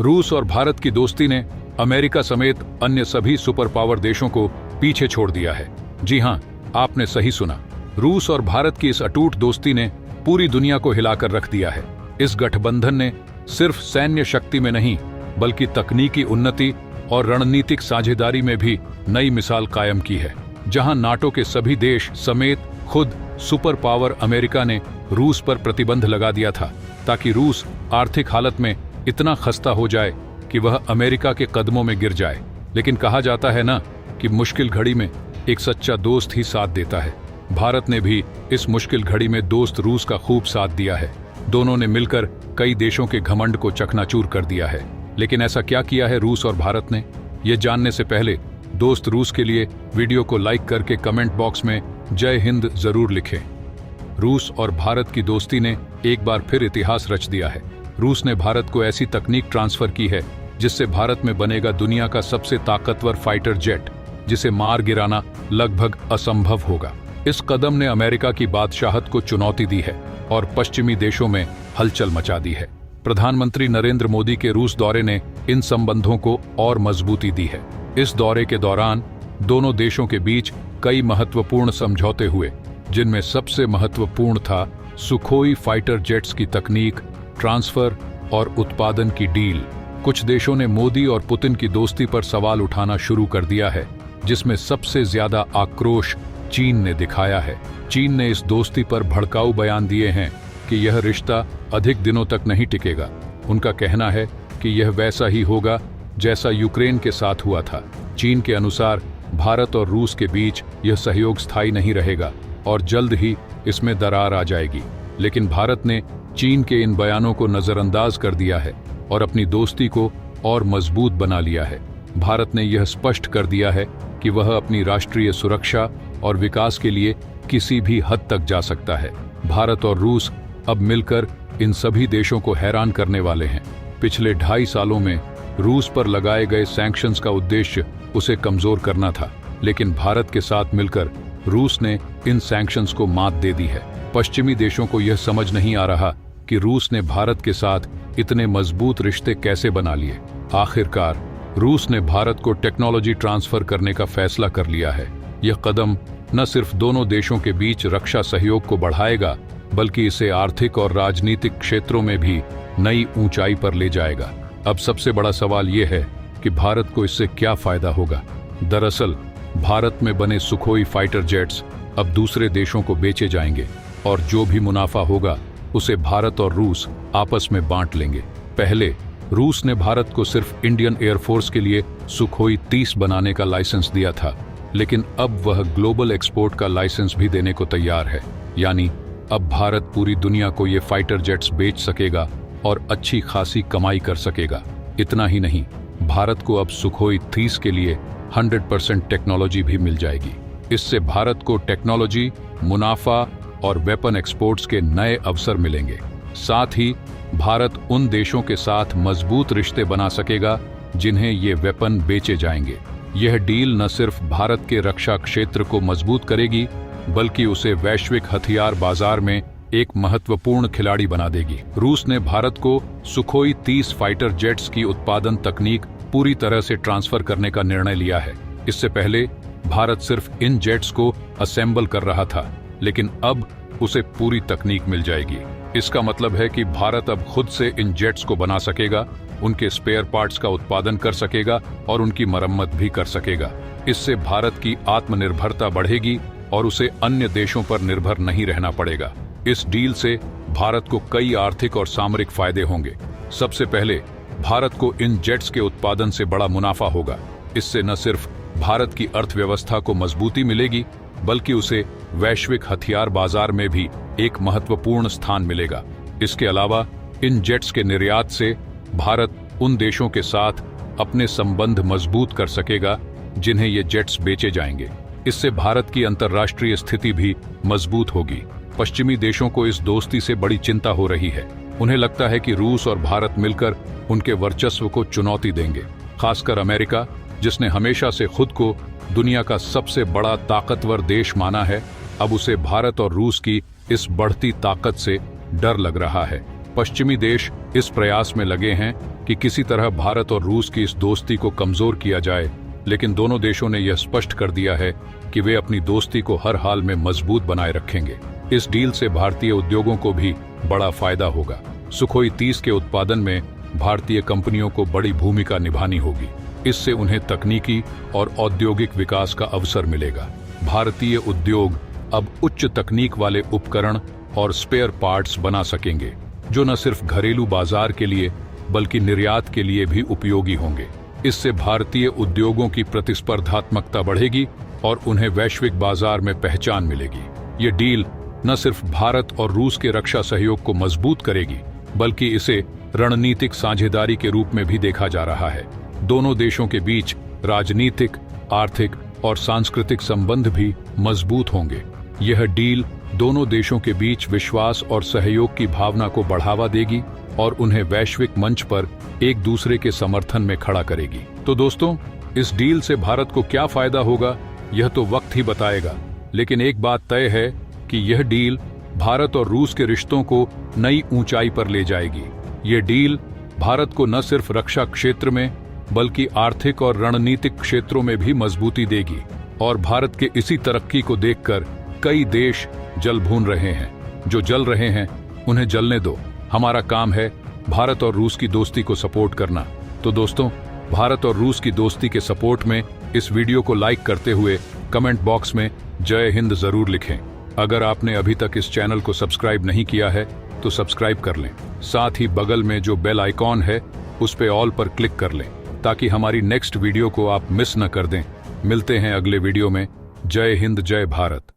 रूस और भारत की दोस्ती ने अमेरिका समेत अन्य सभी सुपर पावर देशों को पीछे छोड़ दिया है। जी हां, आपने सही सुना। रूस और भारत की इस अटूट दोस्ती ने पूरी दुनिया को हिलाकर रख दिया है। इस गठबंधन ने सिर्फ सैन्य शक्ति में नहीं, बल्कि तकनीकी उन्नति और रणनीतिक साझेदारी में भी नई मिसाल कायम की है। जहां नाटो के सभी देश समेत खुद सुपर पावर अमेरिका ने रूस पर प्रतिबंध लगा दिया था, ताकि रूस आर्थिक हालत में इतना खस्ता हो जाए कि वह अमेरिका के कदमों में गिर जाए। लेकिन कहा जाता है ना कि मुश्किल घड़ी में एक सच्चा दोस्त ही साथ देता है। भारत ने भी इस मुश्किल घड़ी में दोस्त रूस का खूब साथ दिया है। दोनों ने मिलकर कई देशों के घमंड को चकनाचूर कर दिया है। लेकिन ऐसा क्या किया है रूस और भारत ने? ये जानने से पहले दोस्त रूस के लिए वीडियो को लाइक करके कमेंट बॉक्स में जय हिंद जरूर लिखें। रूस और भारत की दोस्ती ने एक बार फिर इतिहास रच दिया है। रूस ने भारत को ऐसी तकनीक ट्रांसफर की है जिससे भारत में बनेगा दुनिया का सबसे ताकतवर फाइटर जेट, जिसे मार गिराना लगभग असंभव होगा। इस कदम ने अमेरिका की बादशाहत को चुनौती दी है और पश्चिमी देशों में हलचल मचा दी है। प्रधानमंत्री नरेंद्र मोदी के रूस दौरे ने इन संबंधों को और मजबूती दी है। इस दौरे के दौरान दोनों देशों के बीच कई महत्वपूर्ण समझौते हुए, जिनमें सबसे महत्वपूर्ण था सुखोई फाइटर जेट्स की तकनीक ट्रांसफर और उत्पादन की डील। कुछ देशों ने मोदी और पुतिन की दोस्ती पर सवाल उठाना शुरू कर दिया है, जिसमें सबसे ज्यादा आक्रोश चीन ने दिखाया है। चीन ने इस दोस्ती पर भड़काऊ बयान दिए हैं कि यह रिश्ता अधिक दिनों तक नहीं टिकेगा। उनका कहना है कि यह वैसा ही होगा जैसा यूक्रेन के साथ हुआ था। चीन के अनुसार भारत और रूस के बीच यह सहयोग स्थायी नहीं रहेगा और जल्द ही इसमें दरार आ जाएगी। लेकिन भारत ने चीन के इन बयानों को नजरअंदाज कर दिया है और अपनी दोस्ती को और मजबूत बना लिया है। भारत ने यह स्पष्ट कर दिया है कि वह अपनी राष्ट्रीय सुरक्षा और विकास के लिए किसी भी हद तक जा सकता है। भारत और रूस अब मिलकर इन सभी देशों को हैरान करने वाले हैं। पिछले 2.5 सालों में रूस पर लगाए गए सैंक्शंस का उद्देश्य उसे कमजोर करना था, लेकिन भारत के साथ मिलकर रूस ने इन सैंक्शंस को मात दे दी है। पश्चिमी देशों को यह समझ नहीं आ रहा कि रूस ने भारत के साथ इतने मजबूत रिश्ते कैसे बना लिए। आखिरकार रूस ने भारत को टेक्नोलॉजी ट्रांसफर करने का फैसला कर लिया है। यह कदम न सिर्फ दोनों देशों के बीच रक्षा सहयोग को बढ़ाएगा, बल्कि इसे आर्थिक और राजनीतिक क्षेत्रों में भी नई ऊंचाई पर ले जाएगा। अब सबसे बड़ा सवाल यह है कि भारत को इससे क्या फायदा होगा। दरअसल भारत में बने सुखोई फाइटर जेट्स अब दूसरे देशों को बेचे जाएंगे और जो भी मुनाफा होगा उसे भारत और रूस आपस में बांट लेंगे। पहले रूस ने भारत को सिर्फ इंडियन एयरफोर्स के लिए सुखोई 30 बनाने का लाइसेंस दिया था, लेकिन अब वह ग्लोबल एक्सपोर्ट का लाइसेंस भी देने को तैयार है। यानी अब भारत पूरी दुनिया को ये फाइटर जेट्स बेच सकेगा और अच्छी खासी कमाई कर सकेगा। इतना ही नहीं, भारत को अब सुखोई 30 के लिए 100% टेक्नोलॉजी भी मिल जाएगी। इससे भारत को टेक्नोलॉजी, मुनाफा और वेपन एक्सपोर्ट्स के नए अवसर मिलेंगे। साथ ही भारत उन देशों के साथ मजबूत रिश्ते बना सकेगा जिन्हें ये वेपन बेचे जाएंगे। यह डील न सिर्फ भारत के रक्षा क्षेत्र को मजबूत करेगी, बल्कि उसे वैश्विक हथियार बाजार में एक महत्वपूर्ण खिलाड़ी बना देगी। रूस ने भारत को सुखोई 30 फाइटर जेट्स की उत्पादन तकनीक पूरी तरह से ट्रांसफर करने का निर्णय लिया है। इससे पहले भारत सिर्फ इन जेट्स को असेंबल कर रहा था, लेकिन अब उसे पूरी तकनीक मिल जाएगी। इसका मतलब है कि भारत अब खुद से इन जेट्स को बना सकेगा, उनके स्पेयर पार्ट्स का उत्पादन कर सकेगा और उनकी मरम्मत भी कर सकेगा। इससे भारत की आत्मनिर्भरता बढ़ेगी और उसे अन्य देशों पर निर्भर नहीं रहना पड़ेगा। इस डील से भारत को कई आर्थिक और सामरिक फायदे होंगे। सबसे पहले भारत को इन जेट्स के उत्पादन से बड़ा मुनाफा होगा। इससे न सिर्फ भारत की अर्थव्यवस्था को मजबूती मिलेगी, बल्कि उसे वैश्विक हथियार बाजार में भी एक महत्वपूर्ण स्थान मिलेगा। इसके अलावा इन जेट्स के निर्यात से भारत उन देशों के साथ अपने संबंध मजबूत कर सकेगा जिन्हें ये जेट्स बेचे जाएंगे। इससे भारत की अंतर्राष्ट्रीय स्थिति भी मजबूत होगी। पश्चिमी देशों को इस दोस्ती से बड़ी चिंता हो रही है। उन्हें लगता है कि रूस और भारत मिलकर उनके वर्चस्व को चुनौती देंगे। खासकर अमेरिका, जिसने हमेशा से खुद को दुनिया का सबसे बड़ा ताकतवर देश माना है, अब उसे भारत और रूस की इस बढ़ती ताकत से डर लग रहा है। पश्चिमी देश इस प्रयास में लगे हैं कि किसी तरह भारत और रूस की इस दोस्ती को कमजोर किया जाए, लेकिन दोनों देशों ने यह स्पष्ट कर दिया है कि वे अपनी दोस्ती को हर हाल में मजबूत बनाए रखेंगे। इस डील से भारतीय उद्योगों को भी बड़ा फायदा होगा। सुखोई 30 के उत्पादन में भारतीय कंपनियों को बड़ी भूमिका निभानी होगी। इससे उन्हें तकनीकी और औद्योगिक विकास का अवसर मिलेगा। भारतीय उद्योग अब उच्च तकनीक वाले उपकरण और स्पेयर पार्ट्स बना सकेंगे, जो न सिर्फ घरेलू बाजार के लिए बल्कि निर्यात के लिए भी उपयोगी होंगे। इससे भारतीय उद्योगों की प्रतिस्पर्धात्मकता बढ़ेगी और उन्हें वैश्विक बाजार में पहचान मिलेगी। ये डील न सिर्फ भारत और रूस के रक्षा सहयोग को मजबूत करेगी, बल्कि इसे रणनीतिक साझेदारी के रूप में भी देखा जा रहा है। दोनों देशों के बीच राजनीतिक, आर्थिक और सांस्कृतिक संबंध भी मजबूत होंगे। यह डील दोनों देशों के बीच विश्वास और सहयोग की भावना को बढ़ावा देगी और उन्हें वैश्विक मंच पर एक दूसरे के समर्थन में खड़ा करेगी। तो दोस्तों, इस डील से भारत को क्या फायदा होगा, यह तो वक्त ही बताएगा। लेकिन एक बात तय है कि यह डील भारत और रूस के रिश्तों को नई ऊंचाई पर ले जाएगी। यह डील भारत को न सिर्फ रक्षा क्षेत्र में बल्कि आर्थिक और रणनीतिक क्षेत्रों में भी मजबूती देगी। और भारत के इसी तरक्की को देखकर कई देश जल भून रहे हैं। जो जल रहे हैं उन्हें जलने दो। हमारा काम है भारत और रूस की दोस्ती को सपोर्ट करना। तो दोस्तों, भारत और रूस की दोस्ती के सपोर्ट में इस वीडियो को लाइक करते हुए कमेंट बॉक्स में जय हिंद जरूर लिखें। अगर आपने अभी तक इस चैनल को सब्सक्राइब नहीं किया है तो सब्सक्राइब कर लें। साथ ही बगल में जो बेल आइकॉन है उस पे ऑल पर क्लिक कर लें, ताकि हमारी नेक्स्ट वीडियो को आप मिस न कर दें। मिलते हैं अगले वीडियो में। जय हिंद, जय भारत।